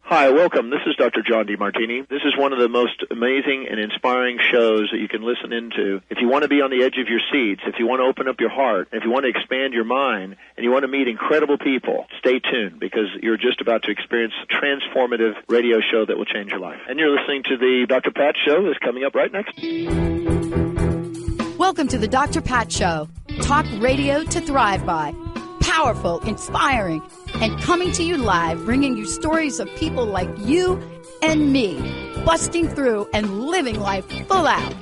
Hi, welcome. This is Dr. John DeMartini. This is one of the most amazing and inspiring shows that you can listen into. If you want to be on the edge of your seats, if you want to open up your heart, if you want to expand your mind, and you want to meet incredible people, stay tuned because you're just about to experience a transformative radio show that will change your life. And you're listening to the Dr. Pat Show that's coming up right next. Welcome to the Dr. Pat Show. Talk radio to thrive by. Powerful, inspiring, and coming to you live, bringing you stories of people like you and me, busting through and living life full out.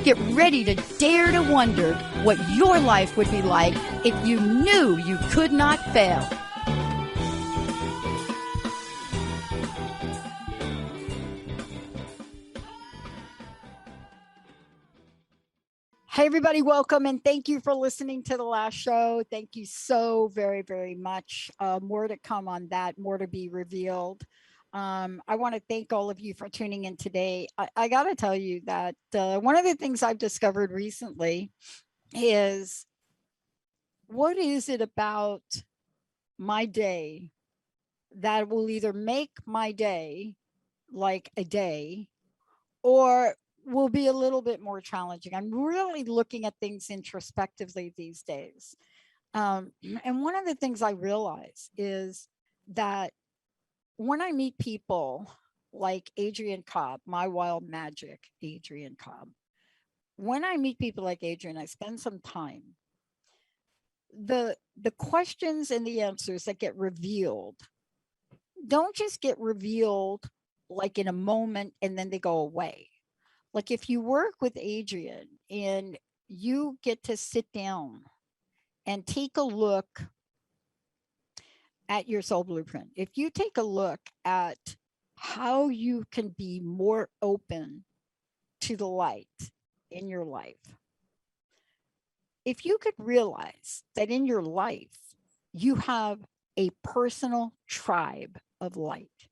Get ready to dare to wonder what your life would be like if you knew you could not fail. Hey, everybody, welcome, and thank you for listening to the last show. Thank you so very, very much. More to come on that, more to be revealed. I want to thank all of you for tuning in today. I got to tell you that one of the things I've discovered recently is what is it about my day that will either make my day like a day or will be a little bit more challenging. I'm really looking at things introspectively these days. And one of the things I realize is that when I meet people like Adrienne Cobb, my wild magic, Adrienne Cobb, when I meet people like Adrienne, I spend some time. The questions and the answers that get revealed don't just get revealed like in a moment and then they go away. Like if you work with Adrienne and you get to sit down and take a look at your soul blueprint, if you take a look at how you can be more open to the light in your life, if you could realize that in your life, you have a personal tribe of light,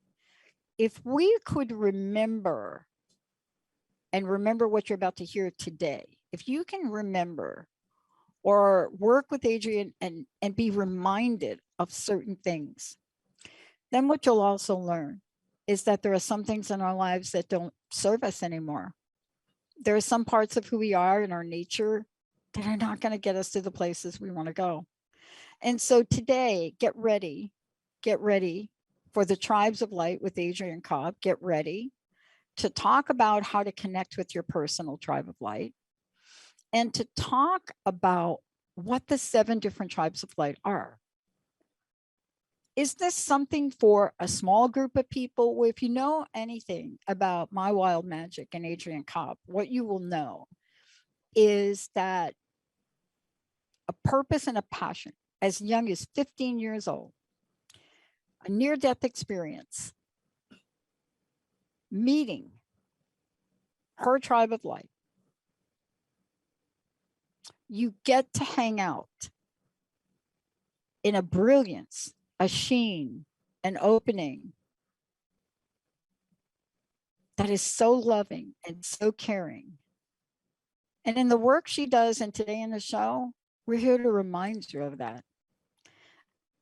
if we could remember what you're about to hear today, if you can remember or work with Adrienne and be reminded of certain things, then what you'll also learn is that there are some things in our lives that don't serve us anymore. There are some parts of who we are and our nature that are not going to get us to the places we want to go. And so today, get ready for the Tribes of Light with Adrienne Cobb. Get ready to talk about how to connect with your personal tribe of light and to talk about what the 7 different tribes of light are. Is this something for a small group of people? Well, if you know anything about my wild magic and Adrienne Cobb, what you will know is that a purpose and a passion as young as 15 years old, a near-death experience, meeting her tribe of light, you get to hang out in a brilliance, a sheen, an opening that is so loving and so caring. And in the work she does and today in the show, we're here to remind you of that.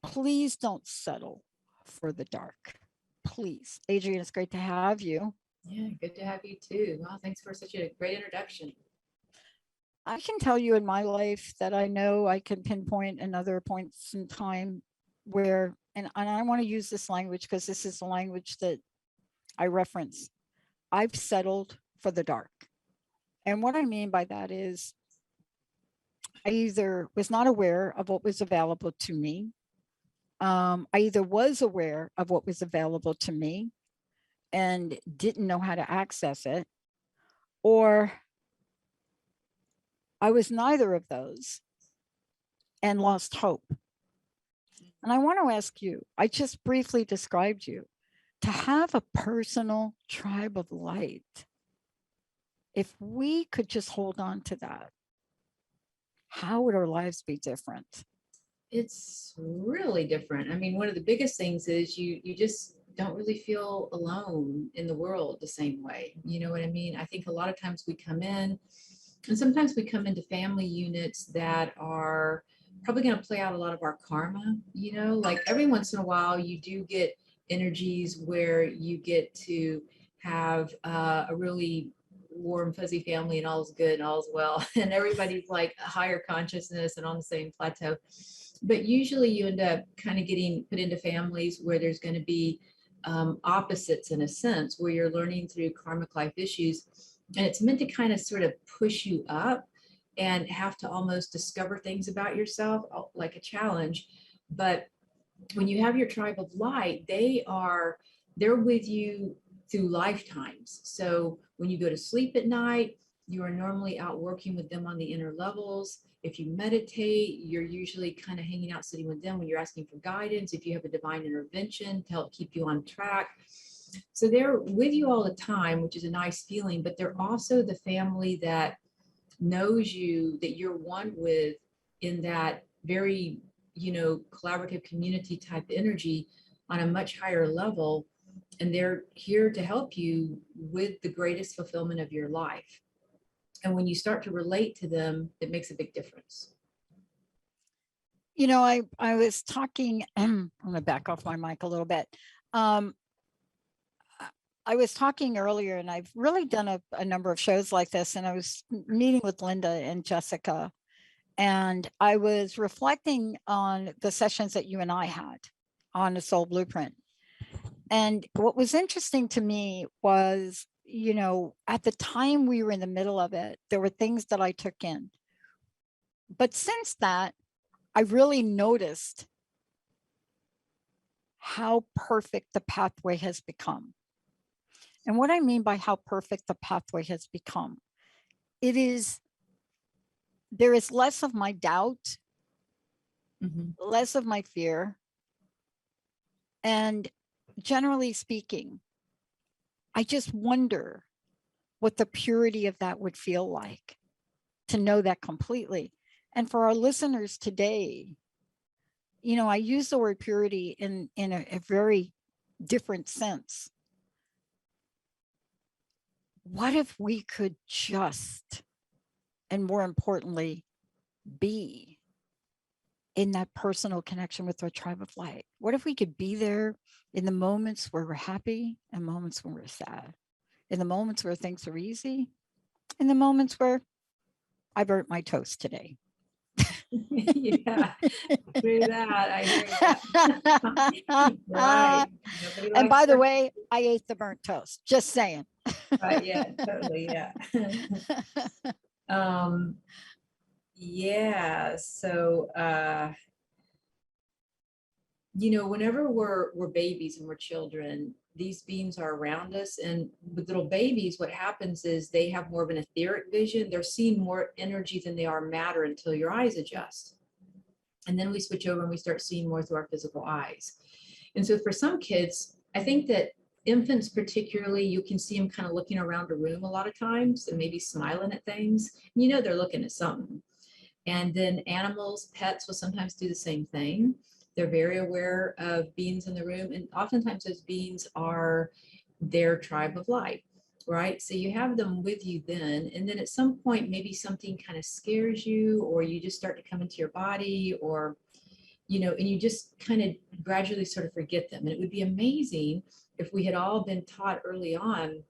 Please don't settle for the dark. Please. Adrienne, it's great to have you. Yeah, good to have you too. Wow, thanks for such a great introduction. I can tell you in my life that I know I can pinpoint another points in time where, and I want to use this language because this is the language that I reference. I've settled for the dark. And what I mean by that is I either was not aware of what was available to me. I either was aware of what was available to me and didn't know how to access it, or I was neither of those and lost hope. And I want to ask you, I just briefly described you, to have a personal tribe of light. If we could just hold on to that, how would our lives be different? It's really different. I mean, one of the biggest things is you just don't really feel alone in the world the same way. You know what I mean? I think a lot of times we come in, and sometimes we come into family units that are probably going to play out a lot of our karma. You know, like every once in a while, you do get energies where you get to have a really warm, fuzzy family, and all's good and all's well, and everybody's like a higher consciousness and on the same plateau. But usually you end up kind of getting put into families where there's going to be opposites in a sense, where you're learning through karmic life issues. And it's meant to kind of sort of push you up and have to almost discover things about yourself, like a challenge. But when you have your tribe of light, they're with you through lifetimes. So when you go to sleep at night, you are normally out working with them on the inner levels. If you meditate, you're usually kind of hanging out, sitting with them when you're asking for guidance. If you have a divine intervention to help keep you on track. So they're with you all the time, which is a nice feeling, but they're also the family that knows you, that you're one with in that very, collaborative community type energy on a much higher level. And they're here to help you with the greatest fulfillment of your life. And when you start to relate to them, it makes a big difference. I was talking, I'm going to back off my mic a little bit. I was talking earlier, and I've really done a number of shows like this, and I was meeting with Linda and Jessica, and I was reflecting on the sessions that you and I had on the Soul Blueprint. And what was interesting to me was, at the time we were in the middle of it, there were things that I took in. But since that, I really noticed how perfect the pathway has become. And what I mean by how perfect the pathway has become, there is less of my doubt, less of my fear. And generally speaking, I just wonder what the purity of that would feel like, to know that completely. And for our listeners today, I use the word purity in a very different sense. What if we could just, and more importantly, be in that personal connection with our tribe of light? What if we could be there in the moments where we're happy and moments when we're sad, in the moments where things are easy, in the moments where I burnt my toast today? Yeah, through that, I hear that. Right. And by the way, I ate the burnt toast. Just saying. Right. Yeah. Totally. Yeah. Yeah. So, whenever we're babies and we're children, these beings are around us. And with little babies, what happens is they have more of an etheric vision. They're seeing more energy than they are matter until your eyes adjust. And then we switch over and we start seeing more through our physical eyes. And so for some kids, I think that infants particularly, you can see them kind of looking around a room a lot of times and maybe smiling at things. They're looking at something. And then animals, pets will sometimes do the same thing. They're very aware of beings in the room. And oftentimes those beings are their tribe of light, right? So you have them with you then. And then at some point, maybe something kind of scares you, or you just start to come into your body, or, and you just kind of gradually sort of forget them. And it would be amazing if we had all been taught early on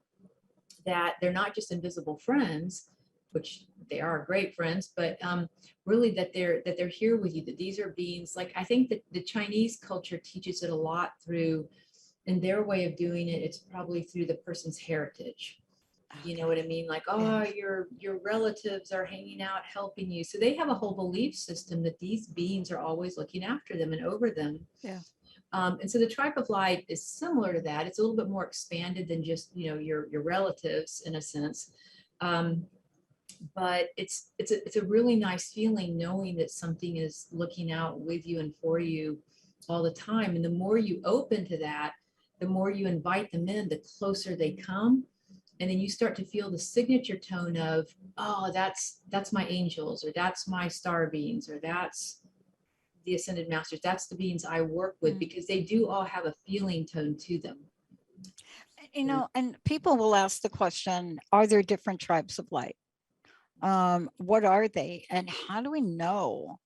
that they're not just invisible friends, which they are great friends, but really that they're here with you, that these are beings. Like, I think that the Chinese culture teaches it a lot through, in their way of doing it, it's probably through the person's heritage. You know what I mean? Like, oh, your relatives are hanging out, helping you. So they have a whole belief system that these beings are always looking after them and over them. Yeah. And so the tribe of light is similar to that. It's a little bit more expanded than just, your relatives in a sense. But it's a really nice feeling knowing that something is looking out with you and for you all the time. And the more you open to that, the more you invite them in, the closer they come. And then you start to feel the signature tone of, oh, that's my angels, or that's my star beings, or that's the Ascended Masters. That's the beings I work with, because they do all have a feeling tone to them. You know, and people will ask the question, are there different tribes of light? What are they? And how do we know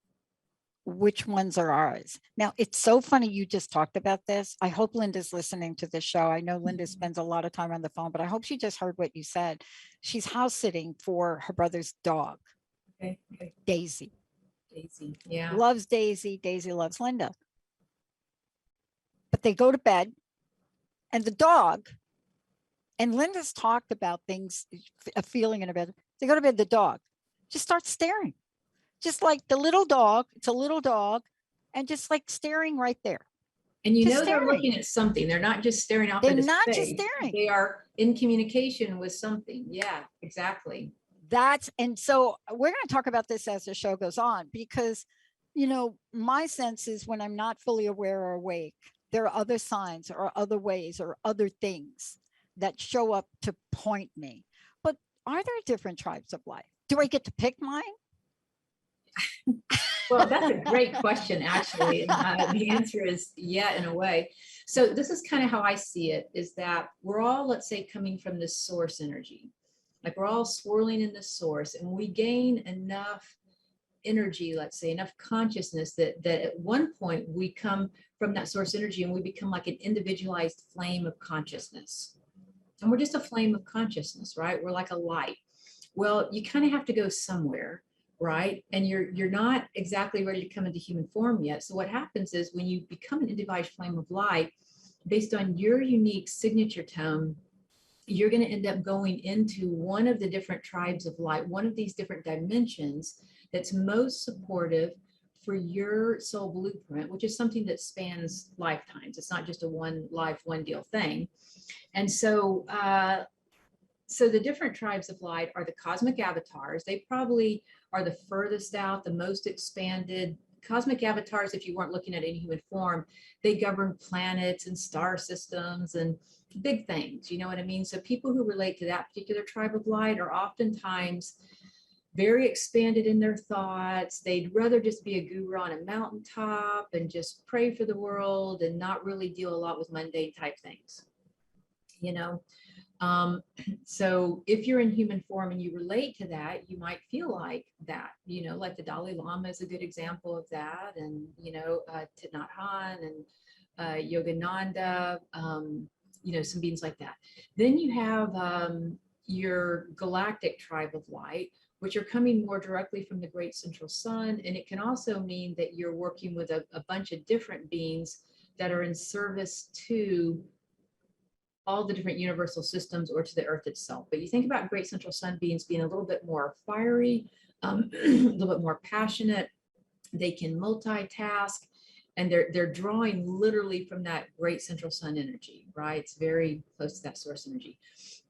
which ones are ours? Now, it's so funny you just talked about this. I hope Linda's listening to this show. I know Linda spends a lot of time on the phone, but I hope she just heard what you said. She's house sitting for her brother's dog, Okay. Daisy. Daisy, yeah. Loves Daisy. Daisy loves Linda. But they go to bed, and the dog, and Linda's talked about things, a feeling in her bed. They go to bed, the dog just starts staring, just like the little dog. It's a little dog, and just like staring right there. And you Just know, they're staring. looking at something. They're not just staring off They're into not space. just staring. They are in communication with something. Yeah, exactly. And so we're going to talk about this as the show goes on, because, you know, my sense is when I'm not fully aware or awake, there are other signs or other ways or other things that show up to point me. But are there different tribes of life? Do I get to pick mine? Well, that's a great question, actually. And the answer is yeah, in a way. So this is kind of how I see it, is that we're all, let's say, coming from this source energy. Like we're all swirling in the source, and we gain enough energy, let's say, enough consciousness that at one point we come from that source energy and we become like an individualized flame of consciousness. And we're just a flame of consciousness, right? We're like a light. Well, you kind of have to go somewhere, right? And you're not exactly ready to come into human form yet. So what happens is when you become an individualized flame of light, based on your unique signature tone, you're going to end up going into one of the different tribes of light, one of these different dimensions that's most supportive for your soul blueprint, which is something that spans lifetimes. It's not just a one life, one deal thing. And so, so the different tribes of light are the cosmic avatars. They probably are the furthest out, the most expanded. Cosmic avatars, if you weren't looking at any human form, they govern planets and star systems and big things, you know what I mean? So people who relate to that particular tribe of light are oftentimes very expanded in their thoughts. They'd rather just be a guru on a mountaintop and just pray for the world and not really deal a lot with mundane type things, you know? So if you're in human form and you relate to that, you might feel like that, you know, like the Dalai Lama is a good example of that. And, you know, Thich Nhat Hanh and Yogananda, you know, some beings like that. Then you have your galactic tribe of light, which are coming more directly from the great central sun. And it can also mean that you're working with a bunch of different beings that are in service to all the different universal systems or to the earth itself. But you think about great central sun beings being a little bit more fiery, a little bit more passionate. They can multitask, and they're drawing literally from that great central sun energy, right? It's very close to that source energy.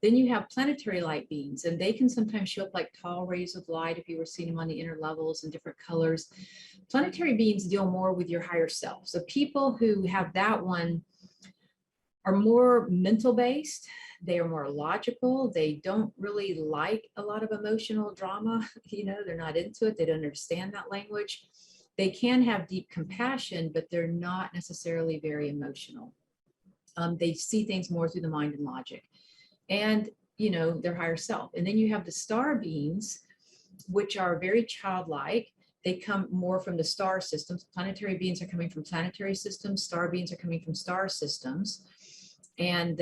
Then you have planetary light beings, and they can sometimes show up like tall rays of light if you were seeing them on the inner levels in different colors. Planetary beings deal more with your higher self. So people who have that one are more mental based. They are more logical. They don't really like a lot of emotional drama. You know, they're not into it. They don't understand that language. They can have deep compassion, but they're not necessarily very emotional. They see things more through the mind and logic, and, you know, their higher self. And then you have the star beings, which are very childlike. They come more from the star systems. Planetary beings are coming from planetary systems. Star beings are coming from star systems. And,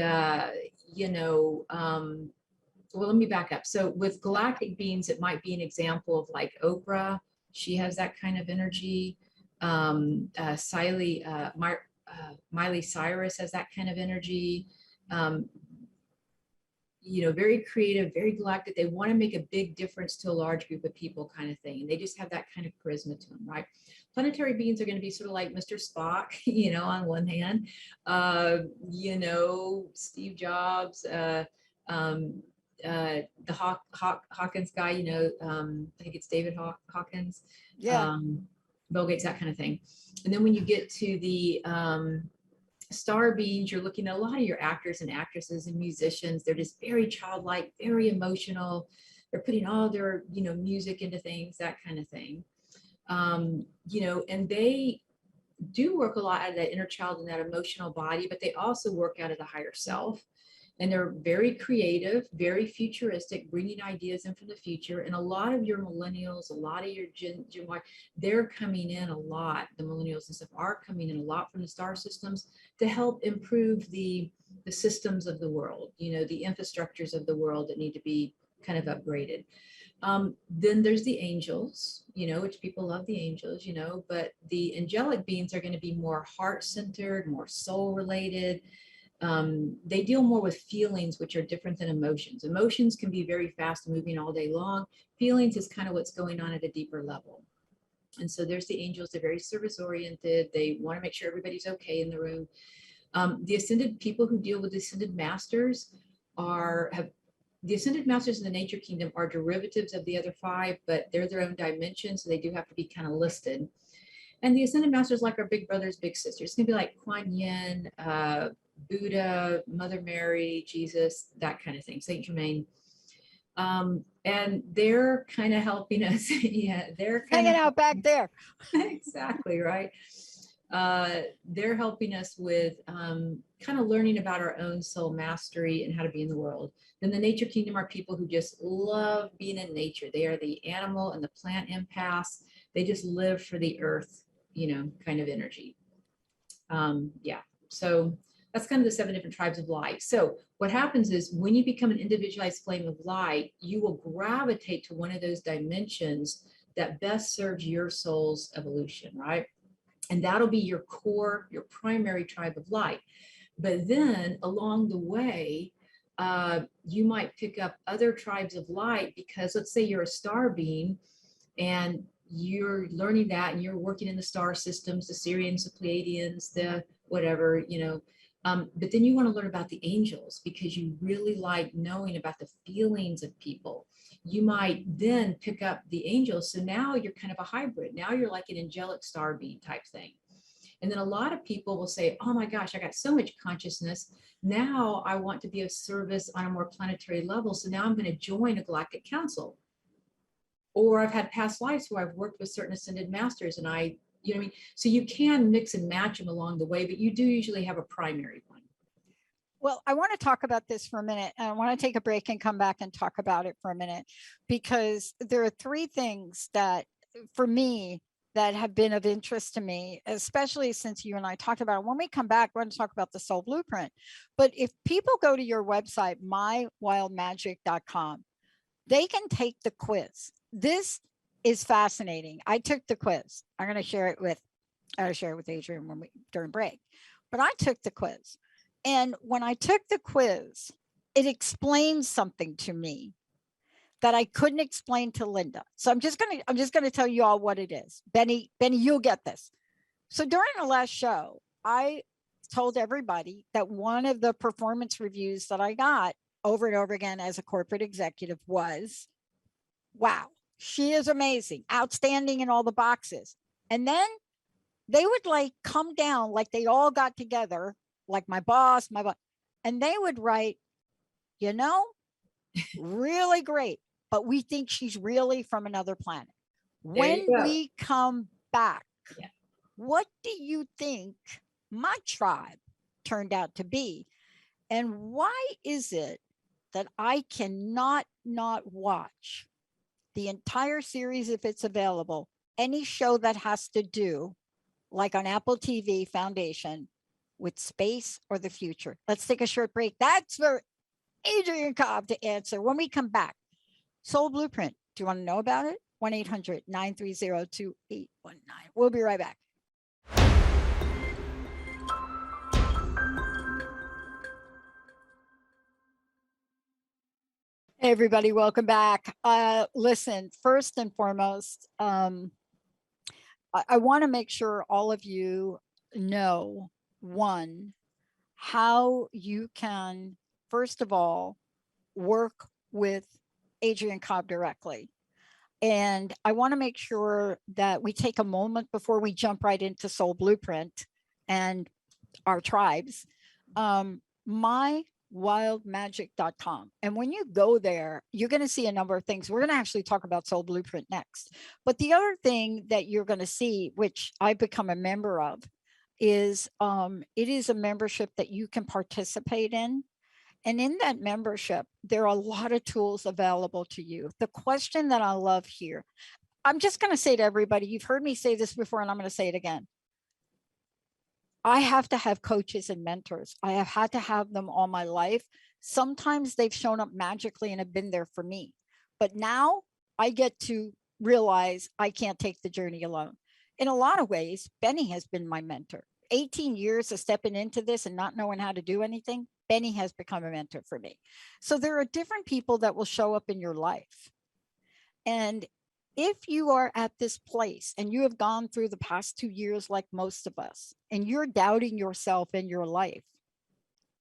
you know, well, let me back up. So with galactic beings, it might be an example of like Oprah. She has that kind of energy. Miley Cyrus has that kind of energy. You know, very creative, very galactic. They want to make a big difference to a large group of people kind of thing. And they just have that kind of charisma to them, right? Planetary beings are going to be sort of like Mr. Spock, you know, on one hand, you know, Steve Jobs, the Hawkins guy, you know, I think it's David Hawkins, Yeah. Bill Gates, that kind of thing. And then when you get to the star beings, you're looking at a lot of your actors and actresses and musicians. They're just very childlike, very emotional. They're putting all their, you know, music into things, that kind of thing. You know, and they do work a lot out of that inner child and that emotional body, but they also work out of the higher self. And they're very creative, very futuristic, bringing ideas in from the future. And a lot of your millennials, a lot of your Gen Y, they're coming in a lot. The millennials and stuff are coming in a lot from the star systems to help improve the systems of the world, you know, the infrastructures of the world that need to be kind of upgraded. Then there's the angels, you know, which people love the angels, you know, but the angelic beings are going to be more heart-centered, more soul-related. They deal more with feelings, which are different than emotions. Emotions can be very fast moving all day long. Feelings is kind of what's going on at a deeper level. And so there's the angels. They're very service oriented. They want to make sure everybody's okay in the room. The ascended people who deal with the ascended masters the ascended masters in the nature kingdom are derivatives of the other five, but they're their own dimension. So they do have to be kind of listed. And the ascended masters, like our big brothers, big sisters, it's gonna be like Kuan Yin, Buddha, Mother Mary, Jesus, that kind of thing, Saint Germain. And they're kind of helping us. Yeah, they're kind Hanging of out back there. exactly right. They're helping us with kind of learning about our own soul mastery and how to be in the world. Then the nature kingdom are people who just love being in nature. They are the animal and the plant empaths. They just live for the earth, you know, kind of energy. Yeah, so that's kind of the 7 different tribes of light. So what happens is when you become an individualized flame of light, you will gravitate to one of those dimensions that best serves your soul's evolution, right? And that'll be your core, your primary tribe of light. But then along the way, you might pick up other tribes of light because let's say you're a star being and you're learning that and you're working in the star systems, the Sirians, the Pleiadians, the whatever, you know, but then you want to learn about the angels because you really like knowing about the feelings of people. You might then pick up the angels. So now you're kind of a hybrid. Now you're like an angelic star being type thing. And then a lot of people will say, oh my gosh, I got so much consciousness. Now I want to be of service on a more planetary level. So now I'm going to join a galactic council. Or I've had past lives where I've worked with certain ascended masters and you know what I mean? So you can mix and match them along the way, but you do usually have a primary one. Well, I want to talk about this for a minute. And I want to take a break and come back and talk about it for a minute, because there are 3 things that for me that have been of interest to me, especially since you and I talked about it. When we come back, we're going to talk about the soul blueprint. But if people go to your website, mywildmagic.com, they can take the quiz. This is fascinating. I took the quiz. I'm going to share it with Adrienne during break, but I took the quiz. And when I took the quiz, it explained something to me that I couldn't explain to Linda. So I'm just going to tell you all what it is. Benny, you'll get this. So during the last show, I told everybody that one of the performance reviews that I got over and over again as a corporate executive was, wow, she is amazing, outstanding in all the boxes. And then they would like come down, like they all got together, like my boss, and they would write, you know, really great, but we think she's really from another planet. When we come back, what do you think my tribe turned out to be? And why is it that I cannot not watch the entire series if it's available, any show that has to do, like on Apple TV Foundation, with space or the future? Let's take a short break. That's for Adrienne Cobb to answer when we come back. Soul Blueprint. Do you want to know about it? 1-800-930-2819. We'll be right back. Hey everybody, welcome back. Listen, first and foremost, I want to make sure all of you know, one, how you can, first of all, work with Adrienne Cobb directly. And I want to make sure that we take a moment before we jump right into Soul Blueprint and our tribes. My mywildmagic.com. And when you go there, you're going to see a number of things. We're going to actually talk about Soul Blueprint next. But the other thing that you're going to see, which I've become a member of, is it is a membership that you can participate in. And in that membership, there are a lot of tools available to you. The question that I love here, I'm just going to say to everybody, you've heard me say this before, and I'm going to say it again. I have to have coaches and mentors. I have had to have them all my life. Sometimes they've shown up magically and have been there for me. But now I get to realize I can't take the journey alone. In a lot of ways, Benny has been my mentor. 18 years of stepping into this and not knowing how to do anything, Benny has become a mentor for me. So there are different people that will show up in your life. And if you are at this place and you have gone through the past 2 years like most of us, and you're doubting yourself in your life,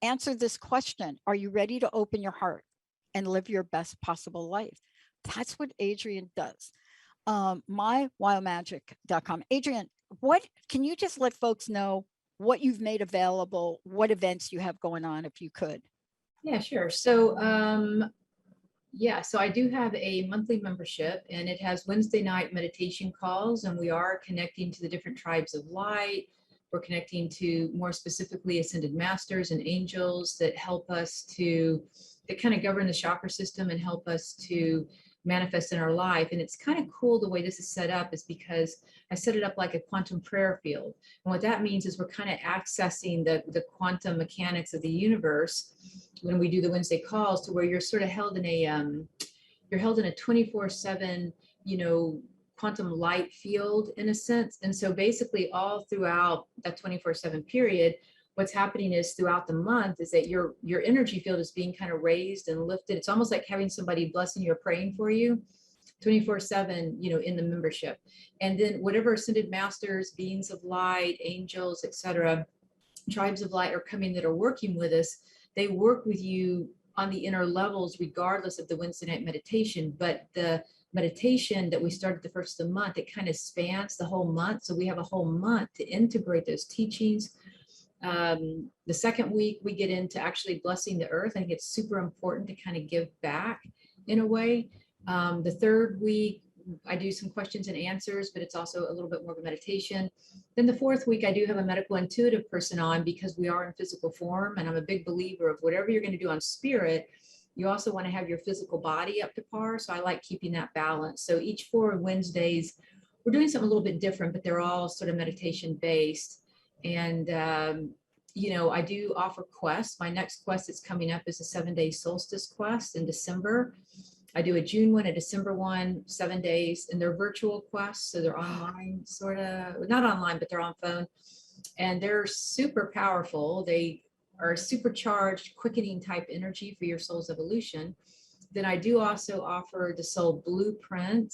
answer this question. Are you ready to open your heart and live your best possible life? That's what Adrienne does. Mywildmagic.com. Adrienne, what can you just let folks know what you've made available, what events you have going on, if you could? Yeah, sure. So so I do have a monthly membership, and it has Wednesday night meditation calls, and we are connecting to the different tribes of light. We're connecting to, more specifically, ascended masters and angels that help us that kind of govern the chakra system and help us to manifest in our life. And it's kind of cool the way this is set up, is because I set it up like a quantum prayer field. And what that means is we're kind of accessing the quantum mechanics of the universe when we do the Wednesday calls, to where you're sort of held in a 24/7, quantum light field in a sense. And so basically all throughout that 24/7 period, what's happening is throughout the month is that your energy field is being kind of raised and lifted. It's almost like having somebody blessing you or praying for you 24/7, in the membership. And then whatever ascended masters, beings of light, angels, etc., tribes of light are coming that are working with us, they work with you on the inner levels regardless of the Wednesday night meditation. But the meditation that we started the first of the month, it kind of spans the whole month. So we have a whole month to integrate those teachings. The second week we get into actually blessing the earth. I think it's super important to kind of give back in a way. The third week I do some questions and answers, but it's also a little bit more of a meditation. Then the fourth week, I do have a medical intuitive person on, because we are in physical form. And I'm a big believer of whatever you're going to do on spirit, you also want to have your physical body up to par. So I like keeping that balance. So each 4 Wednesdays, we're doing something a little bit different, but they're all sort of meditation based. And, I do offer quests. My next quest that's coming up is a 7-day solstice quest in December. I do a June one, a December one, 7 days, and they're virtual quests. So they're online, sort of, not online, but they're on phone. And they're super powerful. They are supercharged, quickening type energy for your soul's evolution. Then I do also offer the Soul Blueprint,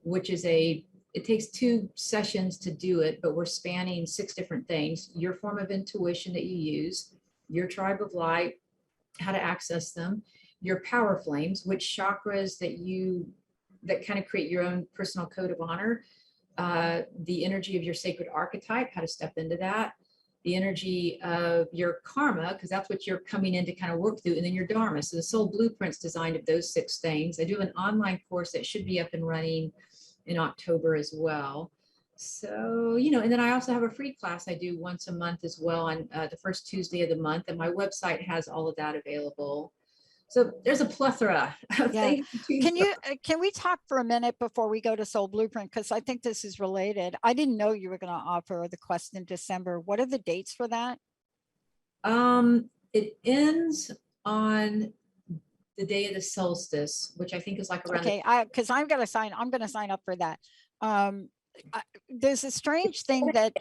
which is it takes 2 sessions to do it, but we're spanning 6 different things. Your form of intuition that you use, your tribe of light, how to access them, your power flames, which chakras that kind of create your own personal code of honor, the energy of your sacred archetype, how to step into that, the energy of your karma, because that's what you're coming in to kind of work through, and then your dharma. So the Soul Blueprint's designed of those 6 things. I do an online course that should be up and running in October as well. So, and then I also have a free class I do once a month as well on the first Tuesday of the month, and my website has all of that available. So there's a plethora of things. Can we talk for a minute before we go to Soul Blueprint? Because I think this is related. I didn't know you were going to offer the quest in December. What are the dates for that? It ends on the day of the solstice, which I think is like around. Okay, because I'm going to sign up for that. There's a strange thing that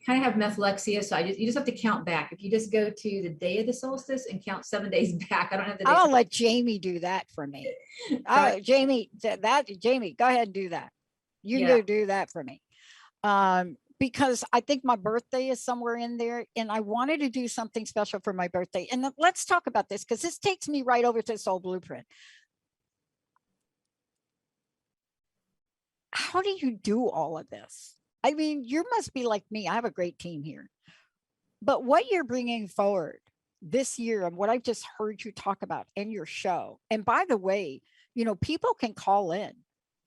kind of have methlexia, so you just have to count back. If you just go to the day of the solstice and count 7 days back, I don't have the. I'll let Jamie do that for me. Jamie, Jamie, go ahead and do that. You go do that for me, because I think my birthday is somewhere in there, and I wanted to do something special for my birthday. And let's talk about this, because this takes me right over to Soul Blueprint. How do you do all of this? I mean, you must be like me. I have a great team here. But what you're bringing forward this year and what I've just heard you talk about in your show. And by the way, people can call in,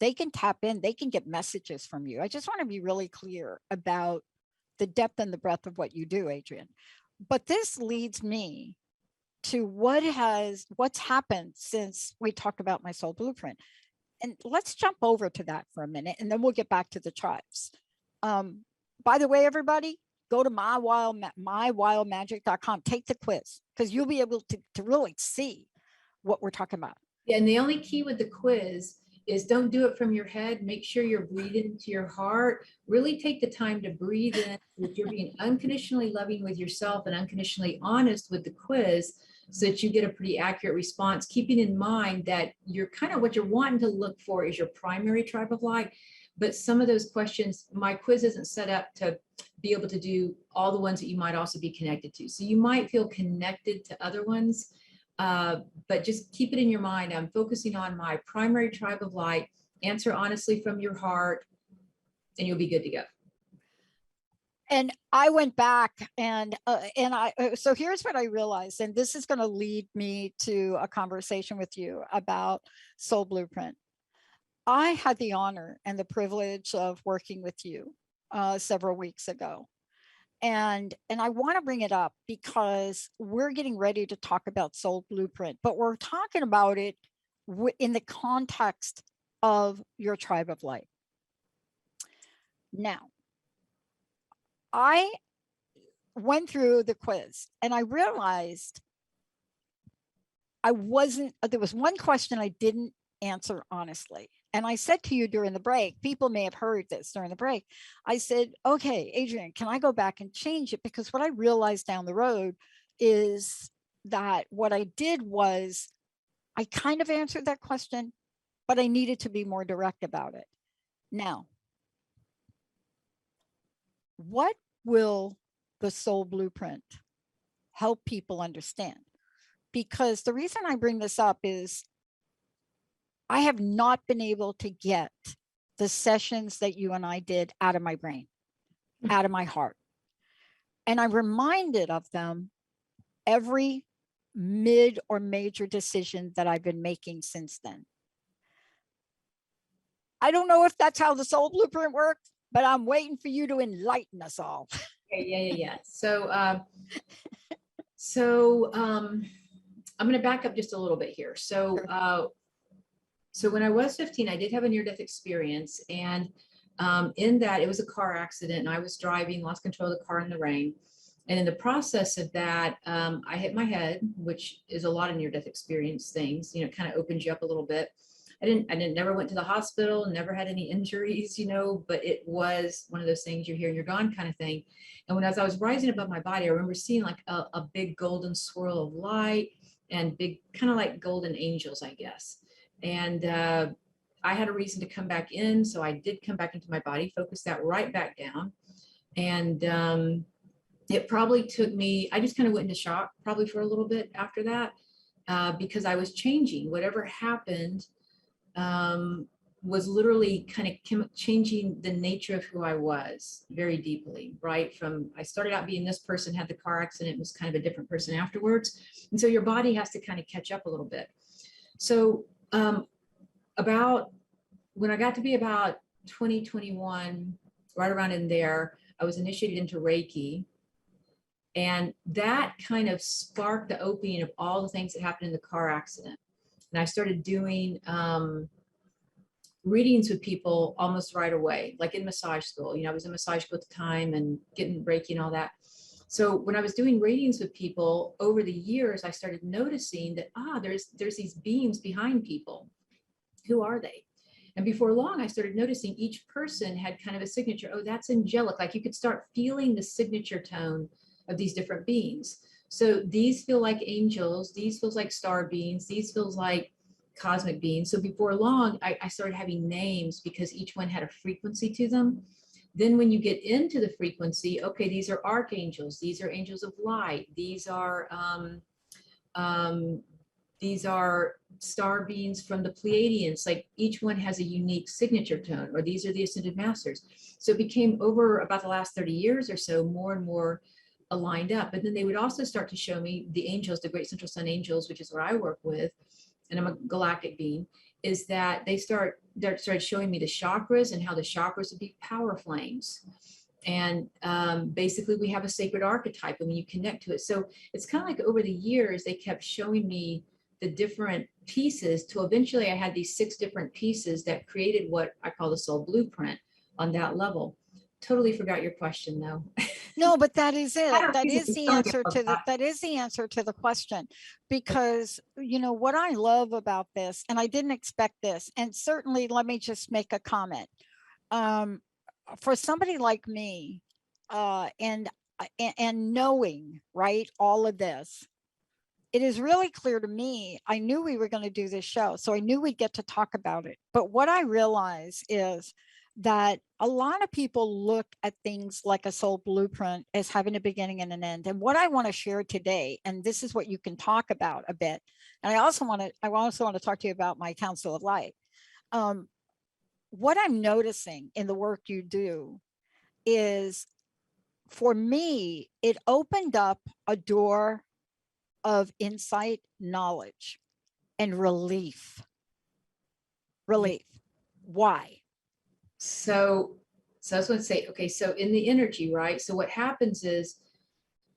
they can tap in, they can get messages from you. I just want to be really clear about the depth and the breadth of what you do, Adrienne. But this leads me to what's happened since we talked about my soul blueprint. And let's jump over to that for a minute, and then we'll get back to the tribes. By the way, everybody, go to mywildmagic.com, take the quiz, because you'll be able to really see what we're talking about. Yeah, and the only key with the quiz is don't do it from your head. Make sure you're breathing to your heart. Really take the time to breathe in, that you're being unconditionally loving with yourself and unconditionally honest with the quiz, so that you get a pretty accurate response, keeping in mind that you're kind of what you're wanting to look for is your primary tribe of light. But some of those questions, my quiz isn't set up to be able to do all the ones that you might also be connected to. So you might feel connected to other ones, but just keep it in your mind. I'm focusing on my primary tribe of light. Answer honestly from your heart, and you'll be good to go. And I went back so here's what I realized, and this is going to lead me to a conversation with you about Soul Blueprint. I had the honor and the privilege of working with you several weeks ago. And I want to bring it up because we're getting ready to talk about Soul Blueprint, but we're talking about it in the context of your tribe of light. Now, I went through the quiz and I realized there was one question I didn't answer honestly. And I said to you during the break, people may have heard this during the break. I said, okay, Adrienne, can I go back and change it? Because what I realized down the road is that what I did was I kind of answered that question, but I needed to be more direct about it. Now, what will the Soul Blueprint help people understand? Because the reason I bring this up is I have not been able to get the sessions that you and I did out of my brain, out of my heart. And I'm reminded of them every mid or major decision that I've been making since then. I don't know if that's how the Soul Blueprint works, but I'm waiting for you to enlighten us all. Yeah. So I'm going to back up just a little bit here. So when I was 15, I did have a near-death experience, and in that, it was a car accident, and I was driving, lost control of the car in the rain. And in the process of that, I hit my head, which is a lot of near-death experience things. It kind of opens you up a little bit. I never went to the hospital, never had any injuries, but it was one of those things you're here and you're gone kind of thing. And as I was rising above my body, I remember seeing like a big golden swirl of light and big, kind of like golden angels, I guess. And I had a reason to come back in. So I did come back into my body, focused that right back down. And it probably took me, I just kind of went into shock probably for a little bit after that, because I was changing. Whatever happened was literally kind of changing the nature of who I was very deeply, right? From, I started out being this person, had the car accident, was kind of a different person afterwards. And so your body has to kind of catch up a little bit. So about when I got to be about 2021, right around in there, I was initiated into Reiki. And that kind of sparked the opening of all the things that happened in the car accident. And I started doing readings with people almost right away, like in massage school. I was in massage school at the time and getting Reiki and all that. So when I was doing readings with people over the years, I started noticing that, there's these beings behind people. Who are they? And before long, I started noticing each person had kind of a signature. Oh, that's angelic. Like you could start feeling the signature tone of these different beings. So these feel like angels. These feels like star beings. These feels like cosmic beings. So before long, I started having names because each one had a frequency to them. Then when you get into the frequency, okay, these are archangels. These are angels of light. These are star beings from the Pleiadians. Like each one has a unique signature tone, or these are the ascended masters. So it became over about the last 30 years or so, more and more aligned up. But then they would also start to show me the angels, the great central sun angels, which is what I work with, and I'm a galactic being, is that they started showing me the chakras and how the chakras would be power flames. And basically we have a sacred archetype and when you connect to it. So it's kind of like over the years, they kept showing me the different pieces till eventually I had these 6 different pieces that created what I call the soul blueprint on that level. Totally forgot your question though. No, but that is it. I don't That think is it's the telling answer about to the, that. that is the answer to the question, because, you know, what I love about this, and I didn't expect this, and certainly let me just make a comment. For somebody like me, and knowing, right, all of this, it is really clear to me. I knew we were going to do this show, so I knew we'd get to talk about it. But what I realize is that a lot of people look at things like a soul blueprint as having a beginning and an end. And what I want to share today, and this is what you can talk about a bit. And I also want to talk to you about my Council of Light. What I'm noticing in the work you do is, for me, it opened up a door of insight, knowledge, and relief. Relief. Why? So I was going to say, okay, so in the energy, right? So what happens is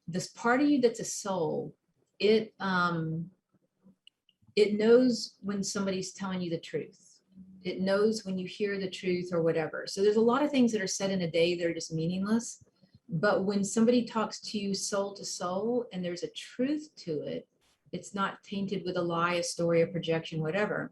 this part of you that's a soul, it knows when somebody's telling you the truth. It knows when you hear the truth or whatever. So there's a lot of things that are said in a day that are just meaningless. But when somebody talks to you soul to soul and there's a truth to it, it's not tainted with a lie, a story, a projection, whatever.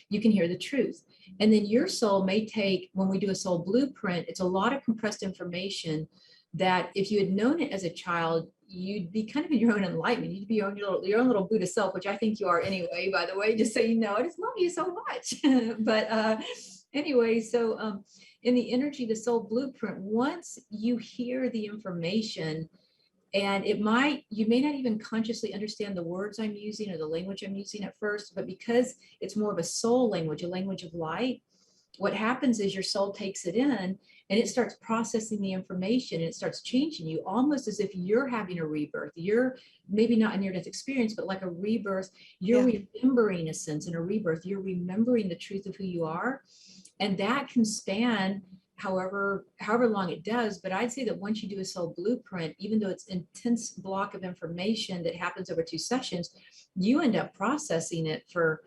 You can hear the truth. And then your soul may take, when we do a soul blueprint, it's a lot of compressed information that if you had known it as a child, you'd be kind of in your own enlightenment. You'd be your own little Buddha self, which I think you are anyway, by the way, just so you know. I just love you so much. But anyway, so in the energy, the soul blueprint, once you hear the information, and you may not even consciously understand the words I'm using or the language I'm using at first, but because it's more of a soul language, a language of light, what happens is your soul takes it in and it starts processing the information and it starts changing you almost as if you're having a rebirth. You're maybe not a near-death experience, but like a rebirth, you're remembering a sense in a rebirth, you're remembering the truth of who you are. And that can span however long it does. But I'd say that once you do a soul blueprint, even though it's an intense block of information that happens over 2 sessions, you end up processing it for,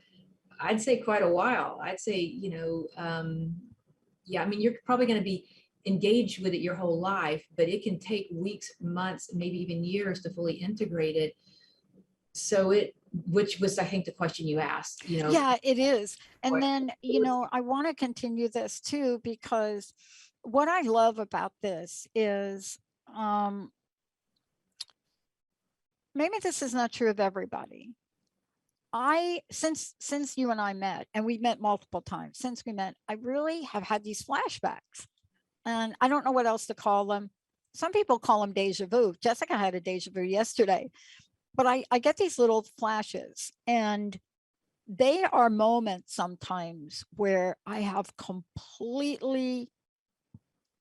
I'd say, quite a while. I'd say, I mean, you're probably going to be engaged with it your whole life, but it can take weeks, months, maybe even years to fully integrate it. So which was, I think, the question you asked, Yeah, it is. And then, I want to continue this too, because what I love about this is, maybe this is not true of everybody. Since you and I met, and we met multiple times since we met, I really have had these flashbacks, and I don't know what else to call them. Some people call them deja vu. Jessica had a deja vu yesterday, but I get these little flashes, and they are moments sometimes where I have completely,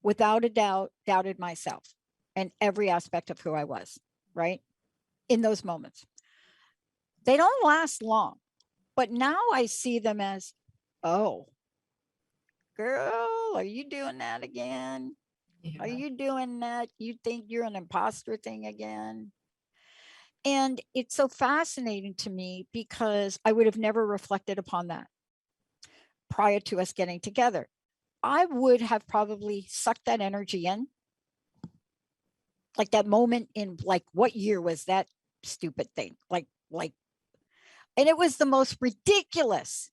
without a doubt, doubted myself and every aspect of who I was, right? In those moments. They don't last long, but now I see them as, oh, girl, are you doing that again? Yeah. Are you doing that? You think you're an imposter thing again? And it's so fascinating to me because I would have never reflected upon that prior to us getting together. I would have probably sucked that energy in. Like that moment in, like, what year was that stupid thing? Like, and it was the most ridiculous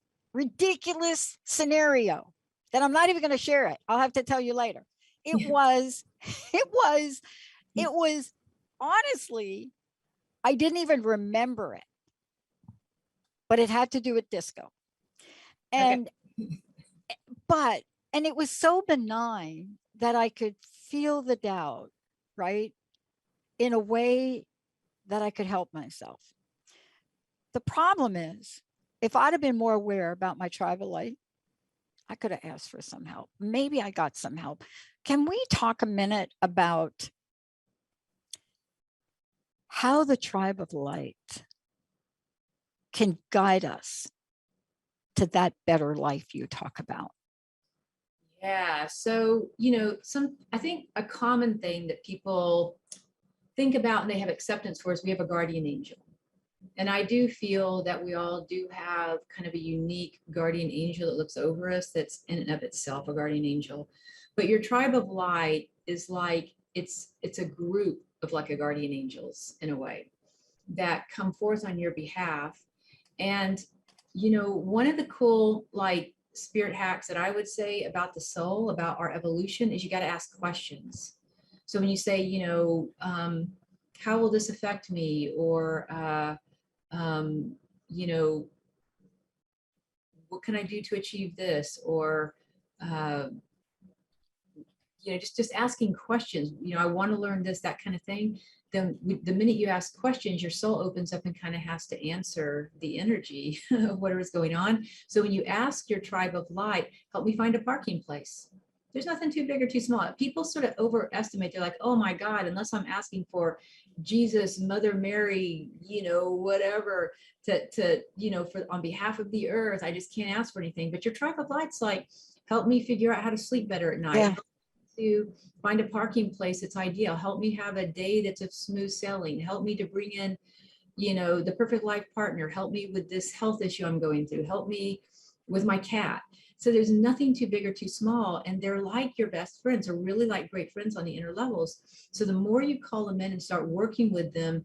scenario that I'm not even going to share it. I'll have to tell you later. It was honestly, I didn't even remember it, but it had to do with disco. And, and it was so benign that I could feel the doubt, right? In a way that I could help myself. The problem is, if I'd have been more aware about my tribal light, I could have asked for some help. Maybe I got some help. Can we talk a minute about how the tribe of light can guide us to that better life you talk about. Yeah. So, I think a common thing that people think about and they have acceptance for is we have a guardian angel. And I do feel that we all do have kind of a unique guardian angel that looks over us, that's in and of itself a guardian angel. But your tribe of light is like, it's a group of like a guardian angels in a way that come forth on your behalf. And, one of the cool, like, spirit hacks that I would say about the soul, about our evolution, is you got to ask questions. So when you say, how will this affect me? Or, what can I do to achieve this? Or, just asking questions, I want to learn this, that kind of thing. Then the minute you ask questions, your soul opens up and kind of has to answer the energy of whatever's going on. So when you ask your tribe of light, help me find a parking place. There's nothing too big or too small. People sort of overestimate. They're like, oh my God, unless I'm asking for Jesus, Mother Mary, whatever, to for on behalf of the earth, I just can't ask for anything. But your tribe of light's like, help me figure out how to sleep better at night. Yeah. To find a parking place that's ideal. Help me have a day that's a smooth sailing. Help me to bring in, the perfect life partner. Help me with this health issue I'm going through. Help me with my cat. So there's nothing too big or too small. And they're like your best friends, or really like great friends on the inner levels. So the more you call them in and start working with them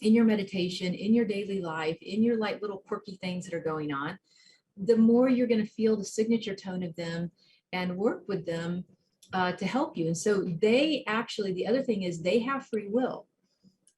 in your meditation, in your daily life, in your like little quirky things that are going on, the more you're going to feel the signature tone of them and work with them to help you. And so they actually, the other thing is they have free will.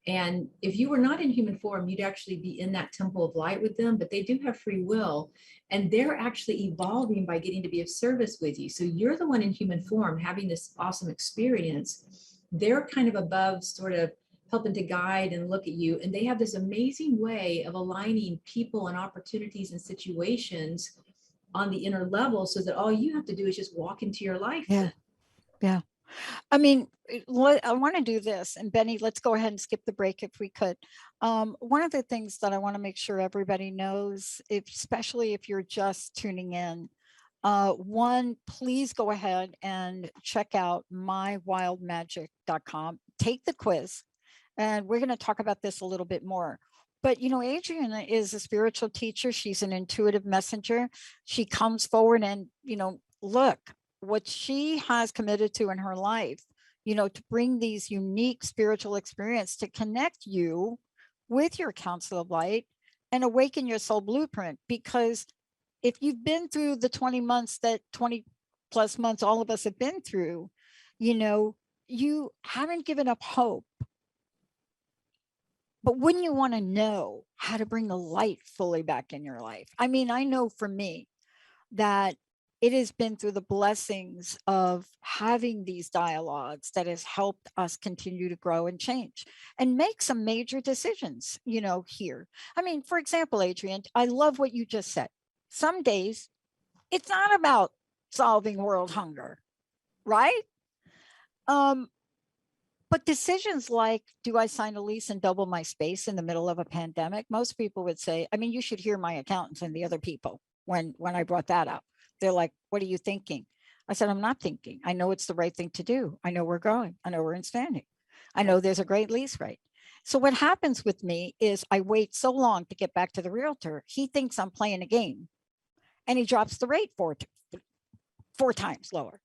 And if you were not in human form, you'd actually be in that temple of light with them, but they do have free will, and they're actually evolving by getting to be of service with you. So you're the one in human form having this awesome experience. They're kind of above, sort of helping to guide and look at you. And they have this amazing way of aligning people and opportunities and situations on the inner level, so that all you have to do is just walk into your life. Yeah. Yeah. I mean, I want to do this. And Benny, let's go ahead and skip the break if we could. One of the things that I want to make sure everybody knows, especially if you're just tuning in, one, please go ahead and check out mywildmagic.com. Take the quiz. And we're going to talk about this a little bit more. But, Adrienne is a spiritual teacher. She's an intuitive messenger. She comes forward and, look, what she has committed to in her life, to bring these unique spiritual experience to connect you with your council of light and awaken your soul blueprint. Because if you've been through the 20 plus months all of us have been through, you haven't given up hope. But wouldn't you want to know how to bring the light fully back in your life? I mean, I know for me that it has been through the blessings of having these dialogues that has helped us continue to grow and change and make some major decisions, here. I mean, for example, Adrienne, I love what you just said. Some days it's not about solving world hunger, right? But decisions like, do I sign a lease and double my space in the middle of a pandemic? Most people would say, I mean, you should hear my accountants and the other people when I brought that up. They're like, what are you thinking? I said, I'm not thinking. I know it's the right thing to do. I know we're growing. I know we're expanding. I know there's a great lease rate. So what happens with me is I wait so long to get back to the realtor. He thinks I'm playing a game and he drops the rate four times lower.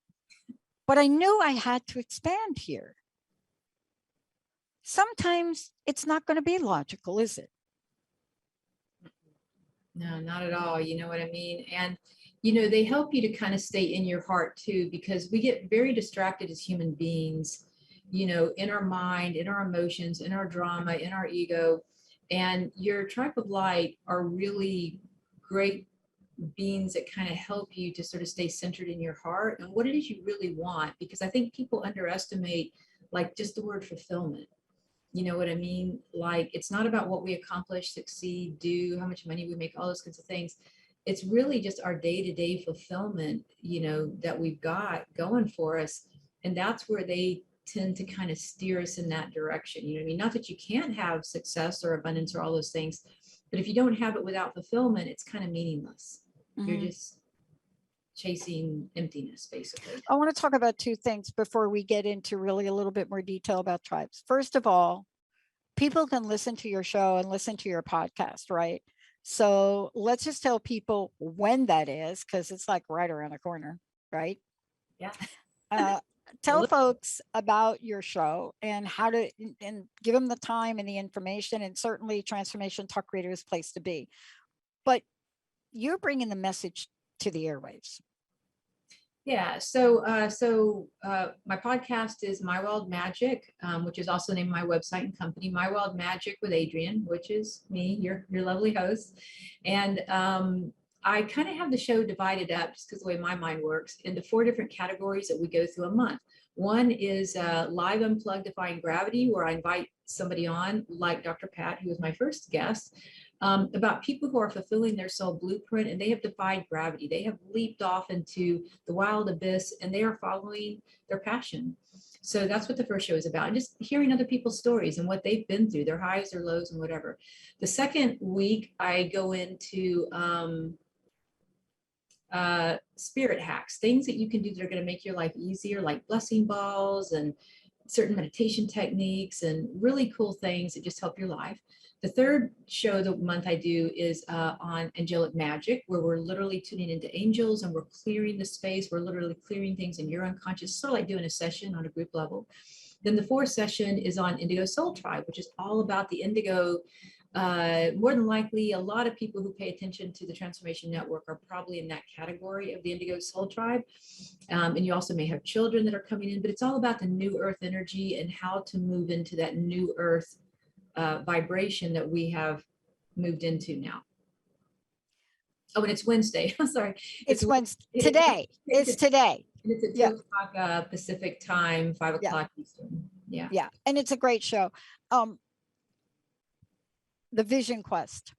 But I knew I had to expand here. Sometimes it's not going to be logical, is it? No, not at all. You know what I mean? And, they help you to kind of stay in your heart too, because we get very distracted as human beings, in our mind, in our emotions, in our drama, in our ego. And your tribe of light are really great beings that kind of help you to sort of stay centered in your heart and what it is you really want. Because I think people underestimate, like, just the word fulfillment. You know what I mean? Like, it's not about what we accomplish, succeed, do, how much money we make, all those kinds of things. It's really just our day-to-day fulfillment, that we've got going for us. And that's where they tend to kind of steer us in that direction. You know what I mean? Not that you can't have success or abundance or all those things, but if you don't have it without fulfillment, it's kind of meaningless. You're just chasing emptiness, basically. I want to talk about two things before we get into really a little bit more detail about tribes. First of all, people can listen to your show and listen to your podcast, right? So let's just tell people when that is, because it's like right around the corner, right? Yeah. Tell folks about your show and how to, and give them the time and the information, and certainly Transformation Talk Radio is a place to be. But you're bringing the message to the airwaves. Yeah, so my podcast is My Wild Magic, which is also named my website and company, My Wild Magic with Adrienne, which is me, your lovely host. And I kind of have the show divided up, just because the way my mind works, into 4 different categories that we go through a month. One is Live Unplugged Defying Gravity, where I invite somebody on, like Dr. Pat, who was my first guest, about people who are fulfilling their soul blueprint, and they have defied gravity. They have leaped off into the wild abyss, and they are following their passion. So that's what the first show is about, and just hearing other people's stories and what they've been through, their highs, their lows, and whatever. The second week, I go into spirit hacks, things that you can do that are going to make your life easier, like blessing balls and certain meditation techniques and really cool things that just help your life. The third show of the month I do is on Angelic Magic, where we're literally tuning into angels and we're clearing the space. We're literally clearing things in your unconscious, sort of like doing a session on a group level. Then the fourth session is on Indigo Soul Tribe, which is all about the Indigo. More than likely, a lot of people who pay attention to the Transformation Network are probably in that category of the Indigo Soul Tribe. And you also may have children that are coming in, but it's all about the new earth energy and how to move into that new earth vibration that we have moved into now. Oh, and it's Wednesday. I'm sorry. It's Wednesday. Today. It's today. And it's at 2 o'clock Pacific time, 5 o'clock Eastern. Yeah. Yeah. And it's a great show. The Vision Quest.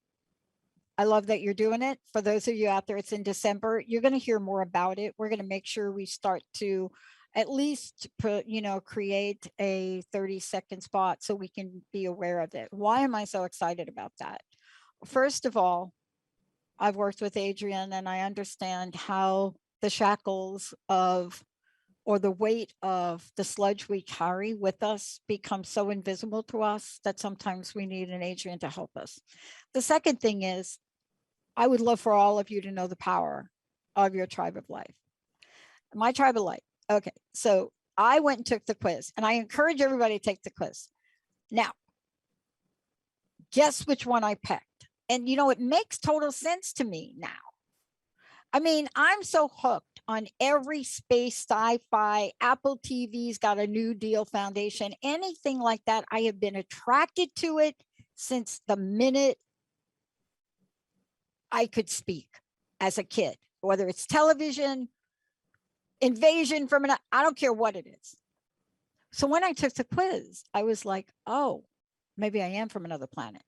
I love that you're doing it. For those of you out there, it's in December. You're going to hear more about it. We're going to make sure we start to at least put, create a 30-second spot so we can be aware of it. Why am I so excited about that? First of all, I've worked with Adrienne and I understand how the shackles of, or the weight of the sludge we carry with us becomes so invisible to us that sometimes we need an Adrienne to help us. The second thing is, I would love for all of you to know the power of your tribe of life. My tribe of life. Okay, so I went and took the quiz, and I encourage everybody to take the quiz. Now, guess which one I picked? And it makes total sense to me now. I mean, I'm so hooked on every space sci-fi. Apple TV's got a New Deal Foundation, anything like that. I have been attracted to it since the minute I could speak as a kid, whether it's television, invasion from I don't care what it is. So when I took the quiz, I was like, oh, maybe I am from another planet.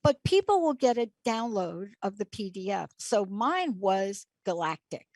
But people will get a download of the PDF. So mine was Galactic.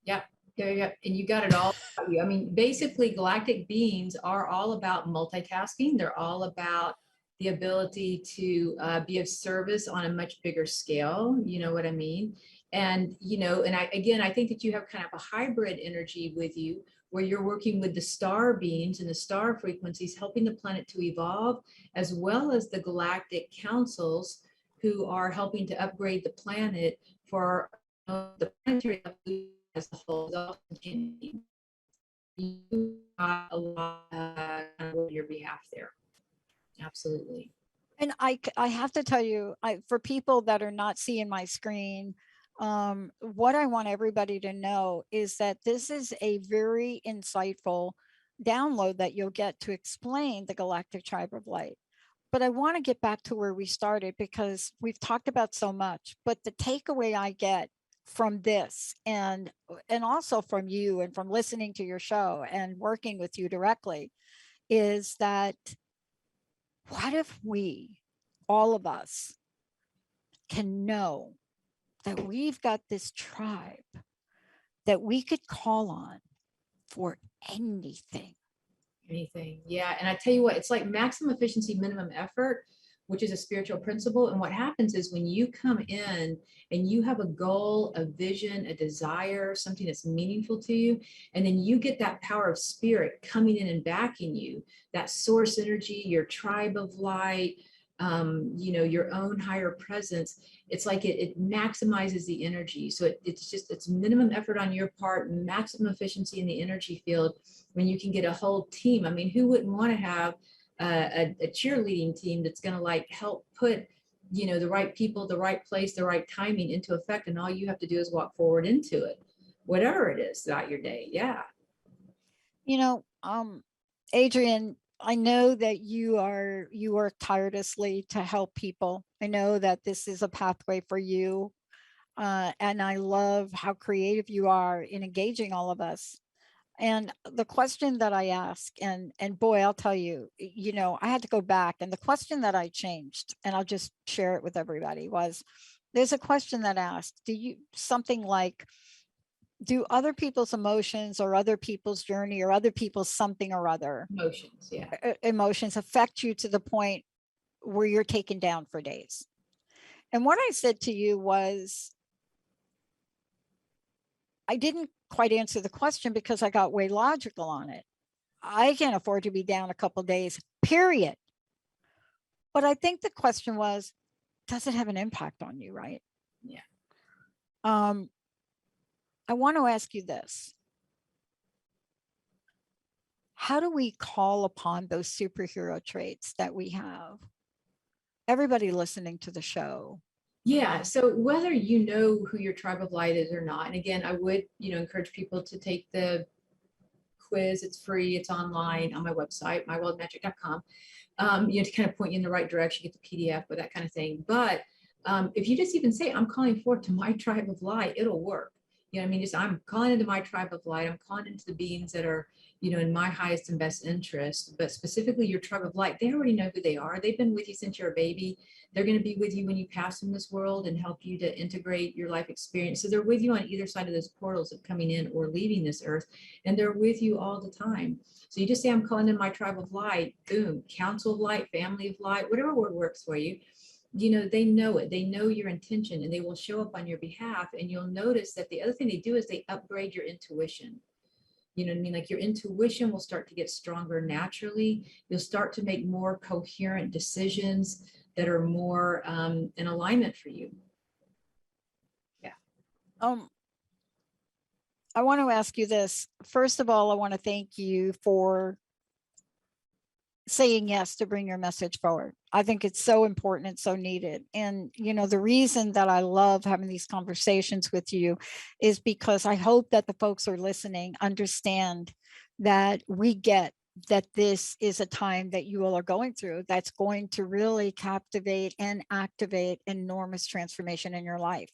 Yeah. And you got it all. I mean, basically, galactic beings are all about multitasking. They're all about the ability to be of service on a much bigger scale. You know what I mean? And, I think that you have kind of a hybrid energy with you, where you're working with the star beings and the star frequencies, helping the planet to evolve, as well as the galactic councils who are helping to upgrade the planet for the planetary evolution as a whole. You got a lot on your behalf there. Absolutely. And I have to tell you, for people that are not seeing my screen, what I want everybody to know is that this is a very insightful download that you'll get to explain the Galactic Tribe of Light. But I want to get back to where we started, because we've talked about so much, but the takeaway I get from this and also from you and from listening to your show and working with you directly is that what if we, all of us, can know that we've got this tribe that we could call on for anything. Anything. Yeah. And I tell you what, it's like maximum efficiency, minimum effort, which is a spiritual principle. And what happens is when you come in and you have a goal, a vision, a desire, something that's meaningful to you, and then you get that power of spirit coming in and backing you, that source energy, your tribe of light, your own higher presence, it's like it maximizes the energy. So it's minimum effort on your part, maximum efficiency in the energy field when you can get a whole team. I mean, who wouldn't want to have a cheerleading team that's going to like help put, the right people, the right place, the right timing into effect. And all you have to do is walk forward into it, whatever it is throughout your day. Yeah. Adrienne, I know that you work tirelessly to help people. I know that this is a pathway for you. And I love how creative you are in engaging all of us. And the question that I ask, and boy, I'll tell you, I had to go back, and the question that I changed, and I'll just share it with everybody, was there's a question that asked, something like, do other people's emotions or other people's journey or other people's something or other Emotions. Yeah. Emotions affect you to the point where you're taken down for days? And what I said to you was, I didn't quite answer the question because I got way logical on it. I can't afford to be down a couple of days, period. But I think the question was, does it have an impact on you, right? Yeah. I want to ask you this. How do we call upon those superhero traits that we have? Everybody listening to the show. Yeah. So whether you know who your tribe of light is or not, and again, I would, encourage people to take the quiz. It's free. It's online on my website, mywildmagic.com. To kind of point you in the right direction, get the PDF with that kind of thing. But if you just even say, I'm calling forth to my tribe of light, it'll work. I'm calling into my tribe of light. I'm calling into the beings that are, in my highest and best interest, but specifically your tribe of light. They already know who they are. They've been with you since you're a baby. They're going to be with you when you pass from this world and help you to integrate your life experience. So they're with you on either side of those portals of coming in or leaving this earth. And they're with you all the time. So you just say, I'm calling in my tribe of light, boom, council of light, family of light, whatever word works for you. They know it. They know your intention and they will show up on your behalf. And you'll notice that the other thing they do is they upgrade your intuition. Like your intuition will start to get stronger naturally. You'll start to make more coherent decisions that are more in alignment for you. Yeah. I want to ask you this. First of all, I want to thank you for saying yes to bring your message forward. I think it's so important and so needed. And, the reason that I love having these conversations with you is because I hope that the folks who are listening understand that we get that this is a time that you all are going through that's going to really captivate and activate enormous transformation in your life.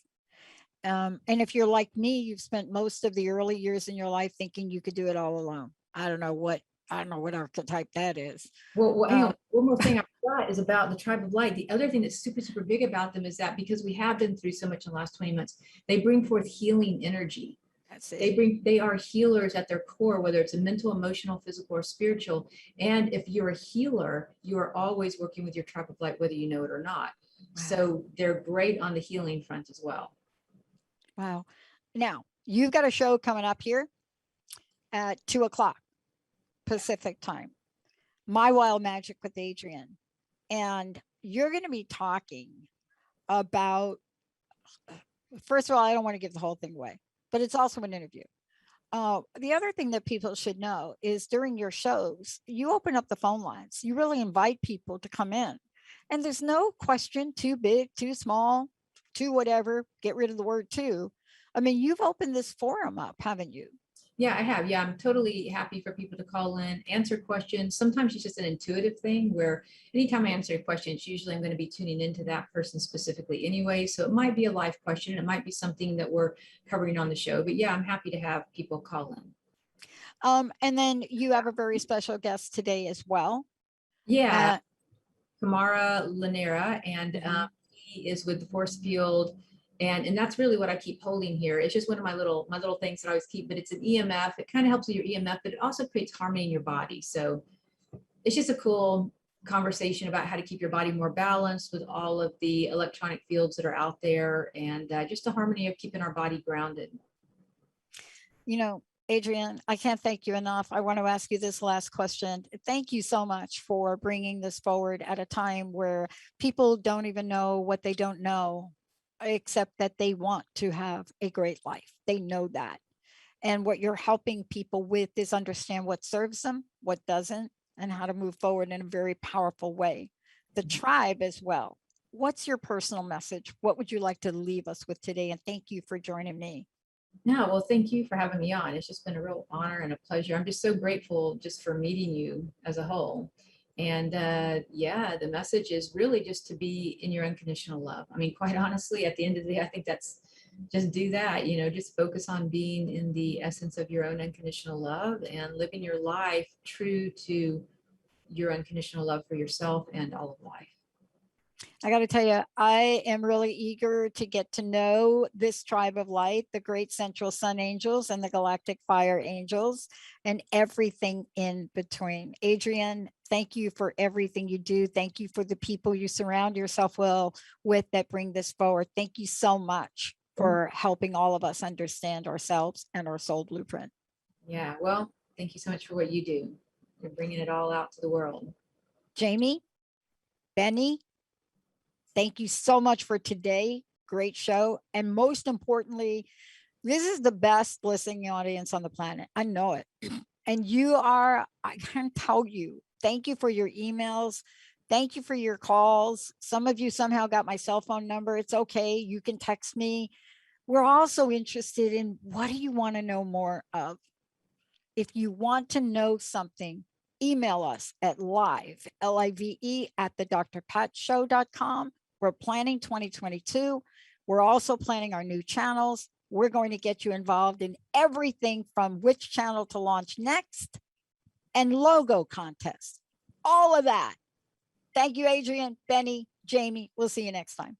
And if you're like me, you've spent most of the early years in your life thinking you could do it all alone. I don't know what archetype that is. Well, hang on. One more thing I forgot is about the tribe of light. The other thing that's super, super big about them is that because we have been through so much in the last 20 months, they bring forth healing energy. That's it. They are healers at their core, whether it's a mental, emotional, physical, or spiritual. And if you're a healer, you are always working with your tribe of light, whether you know it or not. Wow. So they're great on the healing front as well. Wow. Now, you've got a show coming up here at 2:00 Pacific time, My Wild Magic with Adrienne. And you're going to be talking about, first of all, I don't want to give the whole thing away, but it's also an interview. The other thing that people should know is during your shows, you open up the phone lines. You really invite people to come in. And there's no question too big, too small, too whatever. Get rid of the word too. I mean, you've opened this forum up, haven't you? Yeah, I have. Yeah, I'm totally happy for people to call in, answer questions. Sometimes it's just an intuitive thing where anytime I answer a question, it's usually I'm going to be tuning into that person specifically anyway. So it might be a live question. It might be something that we're covering on the show. But yeah, I'm happy to have people call in. And then you have a very special guest today as well. Yeah, Kamara Lanera, and he is with the Force Field And that's really what I keep holding here. It's just one of my little things that I always keep, but it's an EMF. It kind of helps with your EMF, but it also creates harmony in your body. So it's just a cool conversation about how to keep your body more balanced with all of the electronic fields that are out there, and just the harmony of keeping our body grounded. You know, Adrienne, I can't thank you enough. I want to ask you this last question. Thank you so much for bringing this forward at a time where people don't even know what they don't know, except that they want to have a great life. They know that. And what you're helping people with is understand what serves them, what doesn't, and how to move forward in a very powerful way. The tribe as well. What's your personal message? What would you like to leave us with today? And thank you for joining me. No, well, thank you for having me on. It's just been a real honor and a pleasure. I'm just so grateful just for meeting you as a whole. And yeah, the message is really just to be in your unconditional love. I mean, quite honestly, at the end of the day, I think that's just do that, just focus on being in the essence of your own unconditional love and living your life true to your unconditional love for yourself and all of life. I got to tell you, I am really eager to get to know this tribe of light, the great central sun angels and the galactic fire angels, and everything in between. Adrienne, thank you for everything you do. Thank you for the people you surround yourself with that bring this forward. Thank you so much for helping all of us understand ourselves and our soul blueprint. Yeah, well, thank you so much for what you do. You're bringing it all out to the world. Jamie, Benny, thank you so much for today. Great show. And most importantly, this is the best listening audience on the planet. I know it. And you are, I can't tell you, thank you for your emails. Thank you for your calls. Some of you somehow got my cell phone number. It's okay. You can text me. We're also interested in what do you want to know more of? If you want to know something, email us at live, L-I-V-E, at thedrpatshow.com. We're planning 2022. We're also planning our new channels. We're going to get you involved in everything from which channel to launch next and logo contests, all of that. Thank you, Adrienne, Benny, Jamie. We'll see you next time.